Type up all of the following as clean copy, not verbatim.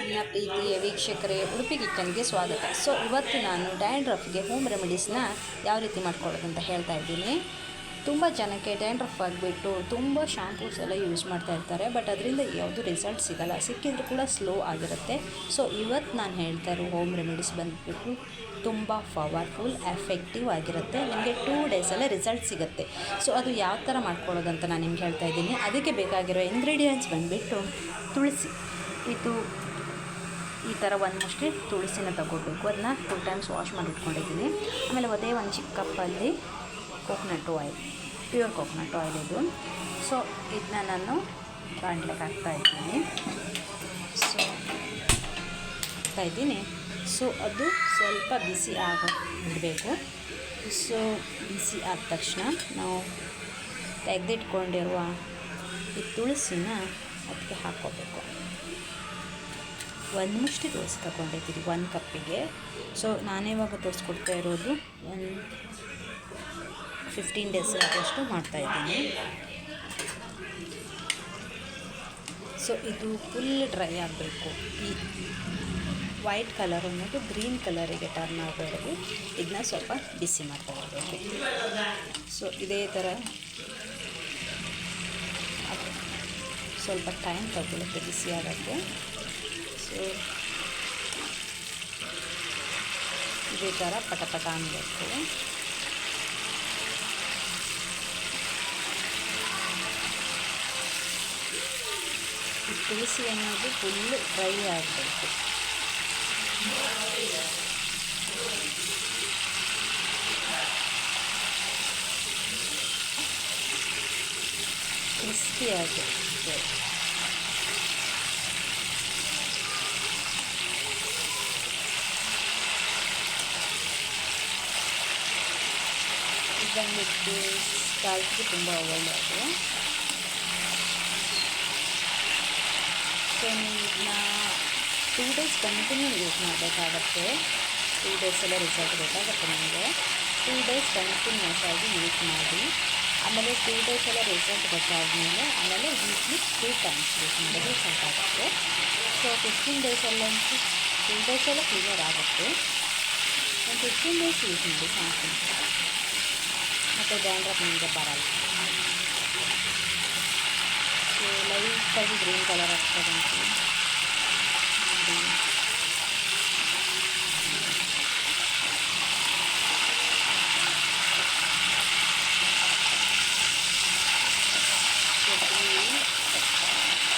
ನನ್ನ ಪ್ರೀತಿಯ ವೀಕ್ಷಕರೇ, ಉಡುಪಿ ಕಿಚನ್ಗೆ ಸ್ವಾಗತ. ಸೊ ಇವತ್ತು ನಾನು ಡ್ಯಾಂಡ್ರಫ್ಗೆ ಹೋಮ್ ರೆಮಿಡೀಸ್ನ ಯಾವ ರೀತಿ ಮಾಡ್ಕೊಳ್ಳೋದು ಅಂತ ಹೇಳ್ತಾ ಇದ್ದೀನಿ. ತುಂಬ ಜನಕ್ಕೆ ಡ್ಯಾಂಡ್ರಫ್ ಆಗಿಬಿಟ್ಟು ತುಂಬ ಶಾಂಪೂಸ್ ಎಲ್ಲ ಯೂಸ್ ಮಾಡ್ತಾ ಇರ್ತಾರೆ, ಬಟ್ ಅದರಿಂದ ಯಾವುದು ರಿಸಲ್ಟ್ ಸಿಗೋಲ್ಲ, ಸಿಕ್ಕಿದ್ರು ಕೂಡ ಸ್ಲೋ ಆಗಿರುತ್ತೆ. ಸೊ ಇವತ್ತು ನಾನು ಹೇಳ್ತಾ ಇರೋ ಹೋಮ್ ರೆಮಿಡೀಸ್ ಬಂದುಬಿಟ್ಟು ತುಂಬ ಪವರ್ಫುಲ್, ಎಫೆಕ್ಟಿವ್ ಆಗಿರುತ್ತೆ. ನಿಮಗೆ 2 ಡೇಸಲ್ಲೇ ರಿಸಲ್ಟ್ ಸಿಗುತ್ತೆ. ಸೊ ಅದು ಯಾವ ಥರ ಮಾಡ್ಕೊಳ್ಳೋದಂತ ನಾನು ನಿಮ್ಗೆ ಹೇಳ್ತಾ ಇದ್ದೀನಿ. ಅದಕ್ಕೆ ಬೇಕಾಗಿರೋ ಇಂಗ್ರೀಡಿಯೆಂಟ್ಸ್ ಬಂದುಬಿಟ್ಟು ತುಳಸಿ. ಇದು ಈ ಥರ ಒಂದು ಮುಷ್ಟಿ ತುಳಸಿನ ತಗೋಬೇಕು. ಅದನ್ನ 2 ಟೈಮ್ಸ್ ವಾಶ್ ಮಾಡಿ ಇಟ್ಕೊಂಡಿದ್ದೀನಿ. ಆಮೇಲೆ ಅದೇ ಒಂದು ಚಿಕ್ಕ ಕಪ್ಪಲ್ಲಿ coconut oil, pure coconut oil ಇದು. ಸೊ ಇದನ್ನ ನಾನು ಬಾಣಲೆಗೆ ಹಾಕ್ತಾಯಿದ್ದೀನಿ. ಸೊ ಅದು ಸ್ವಲ್ಪ ಬಿಸಿ ಬಿಡಬೇಕು. ಸೊ ಬಿಸಿ ಆದ ತಕ್ಷಣ ನಾವು ತೆಗೆದಿಟ್ಕೊಂಡಿರುವ ಈ ತುಳಸಿನ ಅದಕ್ಕೆ ಹಾಕ್ಕೋಬೇಕು. ಒಂದು ಮುಷ್ಟಿ ತುಳಸಿ ತಗೊಂಡಿದ್ದೀನಿ 1 ಕಪ್ಪಿಗೆ. ಸೊ ನಾನಿವಾಗ ತೋರಿಸ್ಕೊಡ್ತಾ ಇರೋದು ಒಂದು 15 ಡೇಸ್ ಆದಷ್ಟು ಮಾಡ್ತಾಯಿದ್ದೀನಿ. ಸೊ ಇದು ಫುಲ್ ಡ್ರೈ ಆಗಬೇಕು. ಈ ವೈಟ್ ಕಲರ್ ಅನ್ನೋದು ಗ್ರೀನ್ ಕಲರಿಗೆ ಟರ್ನ್ ಆಗಬೇಕು. ಇದನ್ನ ಸ್ವಲ್ಪ ಬಿಸಿ ಮಾಡ್ತಾ ಇರಬೇಕು. ಸೊ ಇದೇ ಥರ ಸ್ವಲ್ಪ ಟೈಮ್ ತಗೊಳ್ಳುತ್ತೆ ಬಿಸಿ ಆಗೋಕ್ಕೆ. ಸೊ ಇದೇ ಥರ ಪಟ ಅನ್ನಬೇಕು. ತುಳಸಿ ಅನ್ನೋದು ಫುಲ್ ಡ್ರೈ ಆಗಬೇಕು. ಕ್ರಿಸ್ಪಿ ಆಗುತ್ತೆ. ಬಂದ್ಬಿಟ್ಟು ಸ್ಕಾಲ್ಪ್ಗೆ ತುಂಬ ಒಳ್ಳೆಯದು. ಸೊ ನೀವು ಇದನ್ನ 2 ಡೇಸ್ ಕಂಟಿನ್ಯೂ ಯೂಸ್ ಮಾಡಬೇಕಾಗತ್ತೆ. 2 ಡೇಸೆಲ್ಲ ರಿಸಲ್ಟ್ ಬೇಕಾಗುತ್ತೆ ನಿಮಗೆ. 2 ಡೇಸ್ ಕಂಟಿನ್ಯೂಸ್ ಆಗಿ ಯೂಸ್ ಮಾಡಿ. ಆಮೇಲೆ 2 ಡೇಸೆಲ್ಲ ರಿಸಲ್ಟ್ ಗೊತ್ತಾದಮೇಲೆ ಆಮೇಲೆ ವೀಕ್ಲಿ 2 ಟೈಮ್ಸ್ ಯೂಸ್ ಮಾಡೋದು ಸಾಕಾಗುತ್ತೆ. ಸೊ 15 ಡೇಸಲ್ಲಂತೂ 2 ಡೇಸೆಲ್ಲ ಕ್ಲಿಯರ್ ಆಗುತ್ತೆ. ಒಂದು 15 ಡೇಸ್ ಯೂಸ್ ಮಾಡಿ ಸಾಕು. ಮತ್ತು ಡ್ಯಾಂಡ್ರಫ್ ನಿಮಗೆ ಬರಲ್ಲ. ಸೊ ಲೈಟಾಗಿ ಗ್ರೀನ್ ಕಲರ್ ಆಗ್ತದೆ ಅಂತ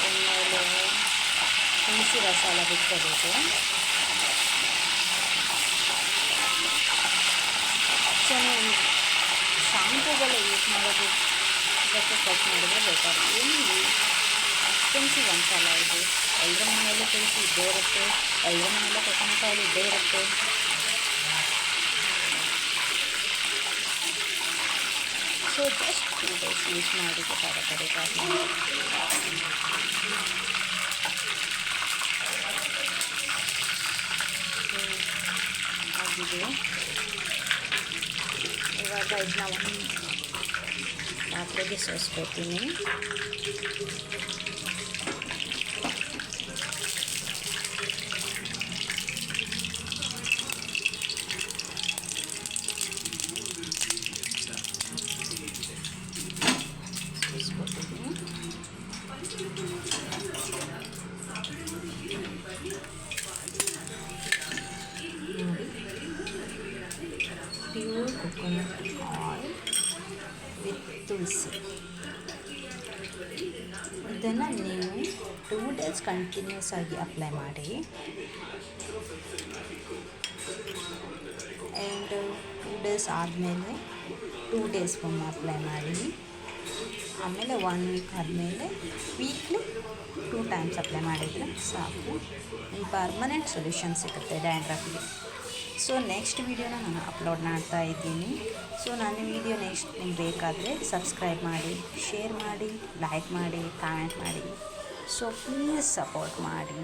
ಆಮೇಲೆ ತುಳಸಿ ರಸ ಎಲ್ಲ ಬಿಟ್ಕೋಬೇಕು. ಸೊ ನೀವು ಶಾಂಪೂಗಳು ಯೂಸ್ ಮಾಡೋದು ಇದಕ್ಕೆ ಕಟ್ ಮಾಡಿದರೆ ಬೇಕಾದ್ರೆ ಏನು ಎಕ್ಸ್ಪೆನ್ಸಿವ್ ಅನ್ಸಲ್ಲ. ಇದು ಎಲ್ಲರ ಮನೆಯಲ್ಲೂ ತುಳಸಿ ಇದ್ದೇ ಇರುತ್ತೆ, ಎಲ್ಲರ ಮನೆಯಲ್ಲೂ ಕೋಕೋನಟ್ ಆಯಿಲ್ ಇದ್ದೇ ಇರುತ್ತೆ. ಸೊ ಜಸ್ಟ್ 2 ಡೇಸ್ ಯೂಸ್ ಮಾಡಿ ಗೊತ್ತಾಗುತ್ತೆ ಬೇಕಾದ್ರೆ. ಆಗಿದೆ. ಇವಾಗ ಇದನ್ನ ಒಂದು ಪಾತ್ರೆಗೆ ಸೋಸ್ಕೊತೀನಿ. ಪ್ಯೂರ್ ಕೋಕೋನಟ್ ಆಯಿಲ್ ವಿತ್ ತುಳಸಿ. ಇದನ್ನು ನೀವು 2 ಡೇಸ್ ಕಂಟಿನ್ಯೂಸ್ ಆಗಿ ಅಪ್ಲೈ ಮಾಡಿ. ಆ್ಯಂಡ್ 2 ಡೇಸ್ ಆದಮೇಲೆ 2 ಡೇಸ್ ಒಮ್ಮೆ ಅಪ್ಲೈ ಮಾಡಿ. ಆಮೇಲೆ 1 ವೀಕ್ ಆದಮೇಲೆ ವೀಕ್ಲಿ 2 ಟೈಮ್ಸ್ ಅಪ್ಲೈ ಮಾಡಿದರೆ ಸಾಕು. ಪರ್ಮನೆಂಟ್ ಸೊಲ್ಯೂಷನ್ ಸಿಗುತ್ತೆ ಡ್ಯಾಂಡ್ರಫ್ಗೆ. ಸೊ ನೆಕ್ಸ್ಟ್ ವೀಡಿಯೋನ ನಾನು ಅಪ್ಲೋಡ್ ಮಾಡ್ತಾ ಇದ್ದೀನಿ. ಸೊ ನನ್ನ ವೀಡಿಯೋ ನೆಕ್ಸ್ಟ್ ನಿಮ್ಗೆ ಬೇಕಾದರೆ ಸಬ್ಸ್ಕ್ರೈಬ್ ಮಾಡಿ, ಶೇರ್ ಮಾಡಿ, ಲೈಕ್ ಮಾಡಿ, ಕಾಮೆಂಟ್ ಮಾಡಿ. ಸೊ ಪ್ಲೀಸ್ ಸಪೋರ್ಟ್ ಮಾಡಿ.